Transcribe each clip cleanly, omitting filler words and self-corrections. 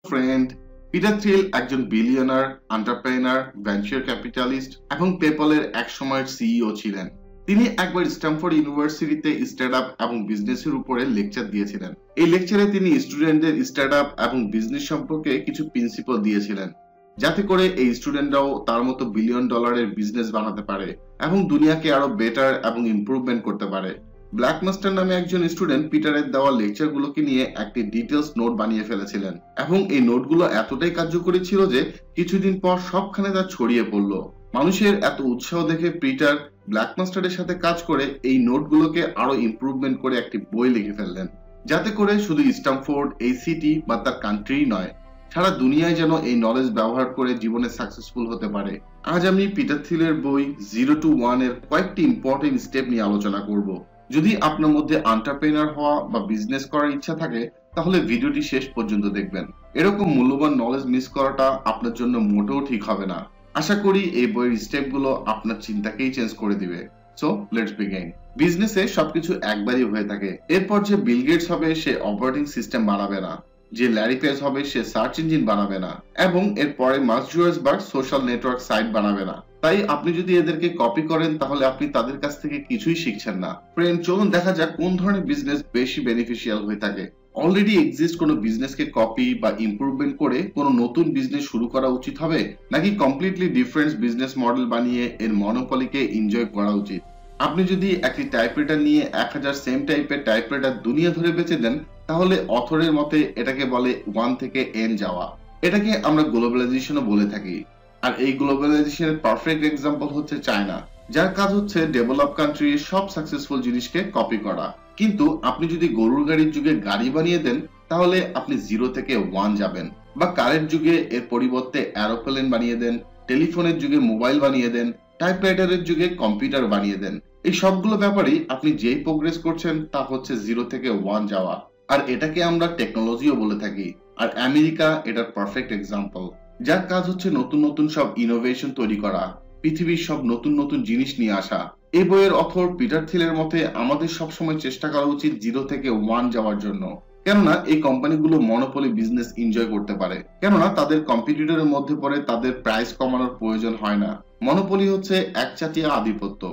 Friend, Peter Thiel একজন billionaire, entrepreneur, venture capitalist এবং পেপলের একসময়ের সিইও ছিলেন। তিনি একবার স্ট্যানফোর্ড ইউনিভার্সিটিতে স্টার্টআপ এবং বিজনেসের উপরে লেকচার দিয়েছিলেন। এই লেকচারে তিনি স্টুডেন্টদের স্টার্টআপ এবং বিজনেস সম্পর্কে কিছু প্রিন্সিপাল দিয়েছিলেন, যাতে করে এই স্টুডেন্টরাও তার মতো বিলিয়ন ডলারের বিজনেস বানাতে পারে এবং দুনিয়াকে আরো বেটার এবং ইমপ্রুভমেন্ট করতে পারে। ব্ল্যাক মাস্টার নামে একজন স্টুডেন্ট পিটারের দেওয়া লেকচারগুলোকে নিয়ে একটি ডিটেলস নোট বানিয়ে ফেলেছিলেন এবং এই নোটগুলো এতটাই কার্যকরী ছিল যে কিছুদিন পর সবখানে তা ছড়িয়ে পড়ল। মানুষের এত উৎসাহ দেখে পিটার ব্ল্যাক মাস্টারের সাথে কাজ করে এই নোটগুলোকে আরো ইমপ্রুভমেন্ট করে একটি বই লিখে ফেললেন, যাতে করে শুধু স্ট্যানফোর্ড এই সিটি বা তার কান্ট্রি নয়, সারা দুনিয়ায় যেন এই নলেজ ব্যবহার করে জীবনে সাকসেসফুল হতে পারে। আজ আমি পিটার থিলের বই 0 to 1 এর কয়েকটি ইম্পর্টেন্ট স্টেপ নিয়ে আলোচনা করব। যদি আপনার মধ্যে এন্টারপ্রেনার হওয়া বা বিজনেস করার ইচ্ছা থাকে তাহলে ভিডিওটি শেষ পর্যন্ত দেখবেন। এরকম মূল্যবান নলেজ মিস করাটা আপনার জন্য মোটেও ঠিক হবে না। আশা করি এই বইয়ের স্টেপগুলো আপনার চিন্তাকেই চেঞ্জ করে দিবে। So let's begin. বিজনেসে সবকিছু একবারই হয়ে থাকে। এরপর যে বিল গেটস হবে সে অপারেটিং সিস্টেম বানাবে না, যে ল্যারি পেজ হবে সে সার্চ ইঞ্জিন বানাবে না, এবং এরপরে Mark Zuckerberg social network site বানাবে না। তাই আপনি যদি এদেরকে কপি করেন তাহলে আপনি তাদের কাছ থেকে কিছুই শিখছেন না। ফ্রেন্ড, চলুন দেখা যাক কোন ধরনের বিজনেস বেশি বেনিফিশিয়াল হয়ে থাকে। অলরেডি এক্সিস্ট কোনো বিজনেসকে কপি বা ইমপ্রুভমেন্ট করে কোনো নতুন বিজনেস শুরু করা উচিত হবে, নাকি কমপ্লিটলি ডিফারেন্ট বিজনেস মডেল বানিয়ে এর মনোপলিকে এনজয় করা উচিত? আপনি যদি একটি টাইপরাইটার নিয়ে 1000 সেম টাইপের টাইপরাইটার দুনিয়া ধরে বেচে দেন তাহলে অথরের মতে এটাকে বলে 1 থেকে n যাওয়া। এটাকে আমরা গ্লোবালাইজেশনও বলে থাকি। আর এই গ্লোবালাইজেশনের পারফেক্ট এক্সাম্পল হচ্ছে চায়না, যার কাজ হচ্ছে ডেভেলপ কান্ট্রির সব সাকসেসফুল জিনিসকে কপি করা। কিন্তু আপনি যদি গরুর গাড়ির যুগে গাড়ি বানিয়ে দেন তাহলে আপনি 0 থেকে 1 যাবেন, বা কারের যুগে এর পরিবর্তে এরোপ্লেন বানিয়ে দেন, টেলিফোনের যুগে মোবাইল বানিয়ে দেন, টাইপরাইটারের যুগে কম্পিউটার বানিয়ে দেন। এই সবগুলো ব্যাপারেই আপনি যেই প্রোগ্রেস করছেন তা হচ্ছে 0 থেকে 1 যাওয়া। আর এটাকে আমরা টেকনোলজিও বলে থাকি। আর আমেরিকা এটার পারফেক্ট এক্সাম্পল, যার কাজ হচ্ছে নতুন নতুন সব ইনোভেশন তৈরি করা, পৃথিবীর সব নতুন নতুন জিনিস নিয়ে আসা। এই বইয়ের অথর পিটার থিলের মতে আমাদের সবসময় চেষ্টা করা উচিত 0 থেকে 1 যাওয়ার জন্য। কেননা এই কোম্পানিগুলো মনোপলি বিজনেস এনজয় করতে পারে, কেননা তাদের কম্পিটিটরের মধ্যে পড়ে তাদের প্রাইস কমানোর প্রয়োজন হয় না। মনোপলি হচ্ছে একচাটিয়া আধিপত্য।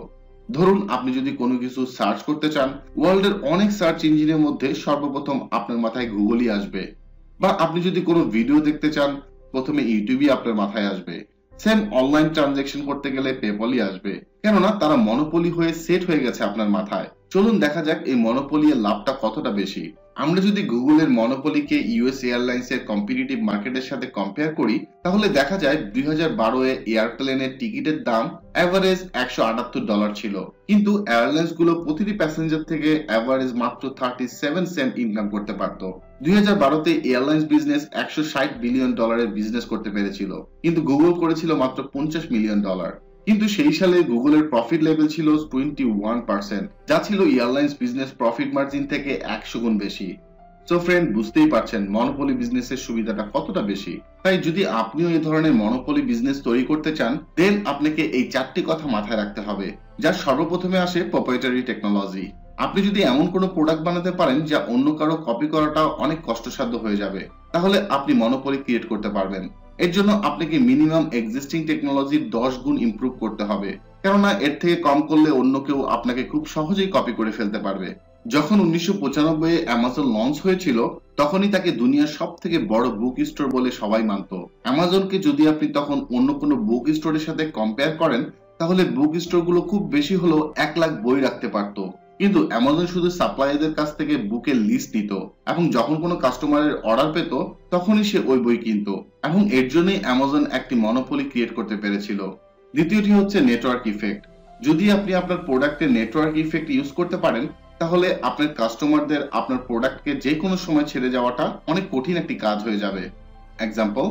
ধরুন আপনি যদি কোনো কিছু সার্চ করতে চান, ওয়ার্ল্ডের অনেক সার্চ ইঞ্জিনের মধ্যে সর্বপ্রথম আপনার মাথায় গুগলই আসবে। বা আপনি যদি কোনো ভিডিও দেখতে চান প্রথমে ইউটিউবই আপনার মাথায় আসবে। সেম অনলাইন ট্রানজাকশন করতে গেলে পেপলই আসবে, কেননা তারা মনোপলি হয়ে সেট হয়ে গেছে আপনার মাথায়। চলুন দেখা যাক এই মনোপলি এর লাভটা কতটা বেশি। আমরা যদি গুগলের মনোপলিকে ইউএস এয়ারলাইন্স এর কম্পিটিটিভ মার্কেটের সাথে কম্পেয়ার করি তাহলে দেখা যায় 2012 এ এয়ারপ্লেনের টিকিটের দাম এভারেজ $178 ছিল, কিন্তু এয়ারলাইন্স গুলো প্রতিটি প্যাসেঞ্জার থেকে এভারেজ মাত্র 37 সেন্ট ইনকাম করতে পারত। 2012 তে এয়ারলাইন্স বিজনেস $160 বিলিয়ন বিজনেস করতে পেরেছিল, কিন্তু গুগল করেছিল মাত্র $50 মিলিয়ন। কিন্তু সেই সালে গুগলের প্রফিট লেভেল ছিল 21%, যা ছিল এয়ারলাইন্স বিজনেস প্রফিট মার্জিন থেকে 100 গুণ বেশি। সো ফ্রেন্ড, বুঝতেই পারছেন মনোপলি বিজনেসের সুবিধাটা কতটা বেশি। তাই যদি আপনিও এই ধরনের মনোপলি বিজনেস তৈরি করতে চান দেন আপনাকে এই 4টি কথা মাথায় রাখতে হবে, যার সর্বপ্রথমে আসে প্রপ্রাইটারি টেকনোলজি। আপনি যদি এমন কোনো প্রোডাক্ট বানাতে পারেন যা অন্য কারো কপি করাটা অনেক কষ্টসাধ্য হয়ে যাবে, তাহলে আপনি মনোপলি ক্রিয়েট করতে পারবেন। এর জন্য আপনাকে মিনিমাম এক্সিস্টিং টেকনোলজির 10 গুণ ইমপ্রুভ করতে হবে, কেননা এর থেকে কম করলে অন্য কেউ আপনাকে খুব সহজেই কপি করে ফেলতে পারবে। যখন 1995 এ অ্যামাজন লঞ্চ হয়েছিল তখনই তাকে দুনিয়ার সব থেকে বড় বুক স্টোর বলে সবাই মানত। অ্যামাজনকে যদি আপনি তখন অন্য কোনো বুক স্টোরের সাথে কম্পেয়ার করেন তাহলে বুক স্টোর গুলো খুব বেশি হলেও 1 লাখ বই রাখতে পারতো, কিন্তু অ্যামাজন শুধু সাপ্লায়ারদের কাছ থেকে বুকের লিস্ট নিত এবং যখন কোনো কাস্টমারের অর্ডার পেত তখনই সে ওই বই কিনতো, এবং এর জন্যই অ্যামাজন একটি মনোপলি ক্রিয়েট করতে পেরেছিল। দ্বিতীয়টি হচ্ছে নেটওয়ার্ক ইফেক্ট। যদি আপনি আপনার প্রোডাক্টের নেটওয়ার্ক ইফেক্ট ইউজ করতে পারেন তাহলে আপনার কাস্টমারদের আপনার প্রোডাক্টকে যে কোনো সময় ছেড়ে যাওয়াটা অনেক কঠিন একটি কাজ হয়ে যাবে। এক্সাম্পল,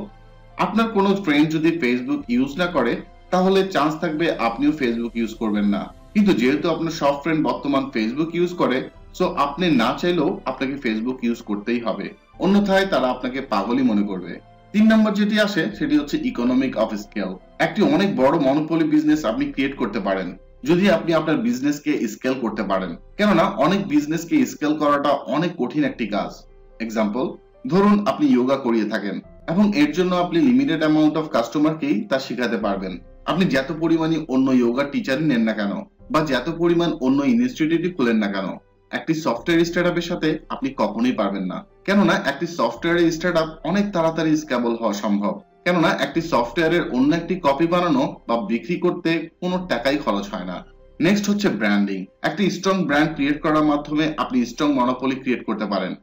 আপনার কোনো ফ্রেন্ড যদি ফেসবুক ইউজ না করে তাহলে চান্স থাকবে আপনিও ফেসবুক ইউজ করবেন না, কিন্তু যেহেতু আপনার সব ফ্রেন্ড বর্তমান ফেসবুক ইউজ করে সো আপনি না চাইলেও আপনাকে ফেসবুক ইউজ করতেই হবে, অন্যথায় তারা আপনাকে পাগলই মনে করবে। 3 নম্বর যেটি আসে সেটি হচ্ছে ইকোনমিক অফ স্কেল। একটি অনেক বড় মনোপলি বিজনেস আপনি ক্রিয়েট করতে পারেন যদি আপনি আপনার বিজনেসকে স্কেল করতে পারেন, কেননা অনেক বিজনেসকে স্কেল করাটা অনেক কঠিন একটি কাজ। এক্সাম্পল, ধরুন আপনি যোগা করিয়ে থাকেন এবং এর জন্য আপনি লিমিটেড অ্যামাউন্ট অফ কাস্টমারকেই তা শেখাতে পারবেন। আপনি যত পরিমাণে অন্য যোগা টিচারই নেন না কেন বা যত পরিমাণ অন্য ইনস্টিটিউটই খুলেন না কেন, একটি সফটওয়্যার স্টার্টআপের সাথে আপনি কখনোই পারবেন না। কেননা একটি সফটওয়্যারের স্টার্টআপ অনেক তাড়াতাড়ি স্কেলেবল হওয়া সম্ভব। কেননা একটি সফটওয়্যারের অন্য একটি কপি বানানো বা বিক্রি করতে কোনো টাকাই খরচ হয় না। নেক্সট হচ্ছে ব্র্যান্ডিং। একটি স্ট্রং ব্র্যান্ড ক্রিয়েট করার মাধ্যমে আপনি স্ট্রং মনোপলি ক্রিয়েট করতে পারেন।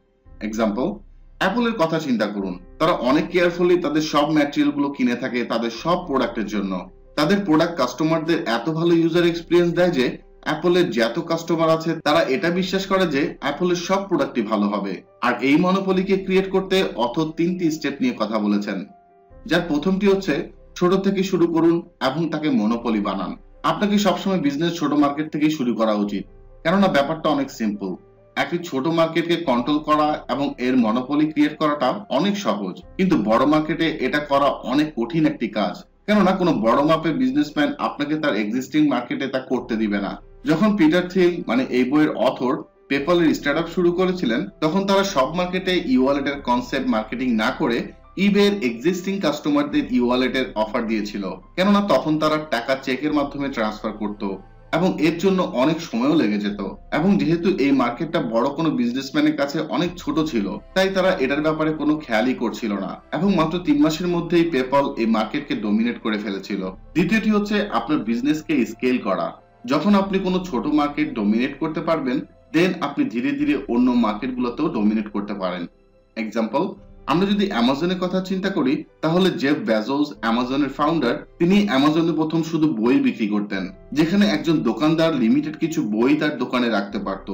এক্সাম্পল, অ্যাপলের কথা চিন্তা করুন। তারা অনেক কেয়ারফুলি তাদের সব ম্যাটেরিয়াল গুলো কিনে থাকে তাদের সব প্রোডাক্টের জন্য। তাদের প্রোডাক্ট কাস্টমারদের এত ভালো ইউজার এক্সপিরিয়েন্স দেয় যে অ্যাপলের যত কাস্টমার আছে তারা এটা বিশ্বাস করে যে অ্যাপলের সব প্রোডাক্টই ভালো হবে। আর এই মনোপলিকে ক্রিয়েট করতে অথর 3টি স্টেপ নিয়ে কথা বলেছেন, যার প্রথমটি হচ্ছে ছোট থেকে শুরু করুন এবং তাকে মনোপলি বানান। আপনাকে সবসময় বিজনেস ছোট মার্কেট থেকেই শুরু করা উচিত, কেননা ব্যাপারটা অনেক সিম্পল। একটি ছোট মার্কেটকে কন্ট্রোল করা এবং এর মনোপলি ক্রিয়েট করাটা অনেক সহজ, কিন্তু বড় মার্কেটে এটা করা অনেক কঠিন একটি কাজ। কেননা কোনো বড় মাপের বিজনেসম্যান আপনাকে তার এক্সিস্টিং মার্কেটে তা করতে দিবে না। যখন পিটার থিল মানে এই বইয়ের অথর পেপলের স্টার্টআপ শুরু করেছিলেন, তখন তারা সব মার্কেটে ই-ওয়ালেটের কনসেপ্ট মার্কেটিং না করে ইবের এক্সিস্টিং কাস্টমারদের ই-ওয়ালেটের অফার দিয়েছিল। কেননা তখন তারা টাকা চেকের মাধ্যমে ট্রান্সফার করত এবং এর জন্য অনেক সময়ও লেগে যেত। এবং যেহেতু এই মার্কেটটা বড় কোনো বিজনেসম্যানের কাছে অনেক ছোট ছিল, তাই তারা এটার ব্যাপারে কোনো খেয়ালই করছিল না এবং মাত্র 3 মাসের মধ্যেই পেপল এই মার্কেটকে ডমিনেট করে ফেলেছিল। দ্বিতীয়টি হচ্ছে আপনার বিজনেসকে স্কেল করা। যখন আপনি কোনো ছোট মার্কেট ডমিনেট করতে পারবেন, দেন আপনি ধীরে ধীরে অন্য মার্কেটগুলোতেও ডমিনেট করতে পারেন। এক্সাম্পল, আমরা যদি অ্যামাজনের কথা চিন্তা করি, তাহলে জেফ বেজোস অ্যামাজনের ফাউন্ডার, তিনি অ্যামাজনে প্রথম শুধু বই বিক্রি করতেন, যেখানে একজন দোকানদার লিমিটেড কিছু বই তার দোকানে রাখতে পারত,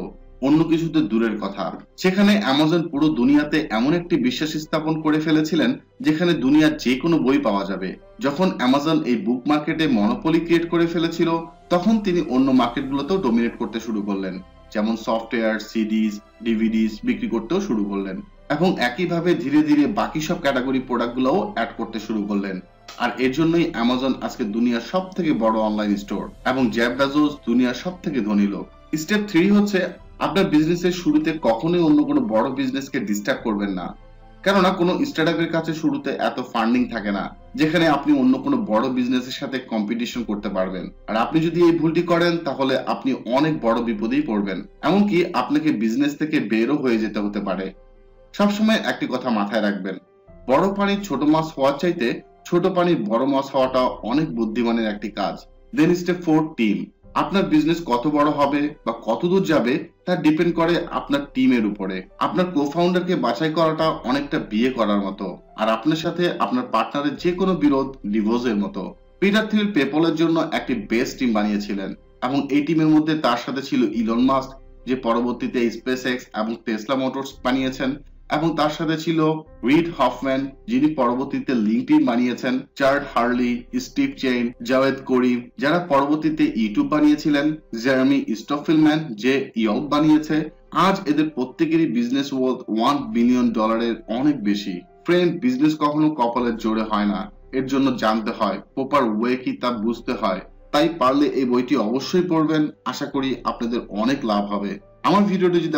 অন্য কিছুতে দূরের কথা। সেখানে অ্যামাজন পুরো দুনিয়াতে এমন একটি বিশ্বাস স্থাপন করে ফেলেছিলেন যেখানে দুনিয়ার যে কোনো বই পাওয়া যাবে। যখন অ্যামাজন এই বুক মার্কেটে মনোপলি ক্রিয়েট করে ফেলেছিল, তখন তিনি অন্য মার্কেটগুলোতেও ডমিনেট করতে শুরু করলেন, যেমন সফটওয়্যার, সিডিজ, ডিভিডিস বিক্রি করতেও শুরু করলেন এবং একইভাবে ধীরে ধীরে বাকি সব ক্যাটাগরি প্রোডাক্টগুলোও অ্যাড করতে শুরু করলেন। আর এর জন্যই অ্যামাজন আজকে দুনিয়ার সব থেকে বড় অনলাইন স্টোর এবং জেফ বেজোস দুনিয়ার সব থেকে ধনী লোক। স্টেপ 3 হচ্ছে আপনার বিজনেসের শুরুতে কখনোই অন্য কোনো বড় বিজনেসকে ডিস্টার্ব করবেন না। কেননা কোনো স্টার্টআপের কাছে শুরুতে এত ফান্ডিং থাকে না যেখানে আপনি অন্য কোনো বড় বিজনেসের সাথে কম্পিটিশন করতে পারবেন। আর আপনি যদি এই ভুলটি করেন, তাহলে আপনি অনেক বড় বিপদেই পড়বেন, এমনকি আপনাকে বিজনেস থেকে বেরও হয়ে যেতে হতে পারে। সবসময় একটি কথা মাথায় রাখবেন, বড় পানির ছোট মাছ হওয়ার চাইতে ছোট পানির বড় মাছ হওয়াটা অনেক বুদ্ধিমানের একটি কাজ। Then step 4, team. আপনার বিজনেস কত বড় হবে বা কত দূর যাবে তা ডিপেন্ড করে আপনার টিমের উপরে। আপনার কো-ফাউন্ডারকে বাছাই করাটা অনেকটা বিয়ে করার মতো, আর আপনার সাথে আপনার পার্টনারের যে কোনো বিরোধ ডিভোর্সের মতো। পিটার থিল পেপলের জন্য একটি বেস্ট টিম বানিয়েছিলেন এবং এই টিমের মধ্যে তার সাথে ছিল ইলন মাস্ক, যে পরবর্তীতে স্পেসএক্স এবং টেসলা মোটরস বানিয়েছেন, এবং তার সাথে ছিল রিড হফম্যান, যিনি পরবর্তীতে লিঙ্কডইন বানিয়েছেন, Chad Hurley, Steve Chen, Jawed Karim, যারা পরবর্তীতে ইউটিউব বানিয়েছিলেন, জেরেমি স্টফিলম্যান, যে ইয়ল্প বানিয়েছে। আজ এদের প্রত্যেকেরই বিজনেস ওয়ার্থ $1 বিলিয়ন অনেক বেশি। ফ্রেন্ড, বিজনেস কখনো কপালের জোরে হয় না, এর জন্য জানতে হয়, প্রপার ওয়ে কি তা বুঝতে হয়। তাই পারলে এই বইটি অবশ্যই পড়বেন। আশা করি আপনাদের অনেক লাভ হবে। আমার ভিডিওটি যদি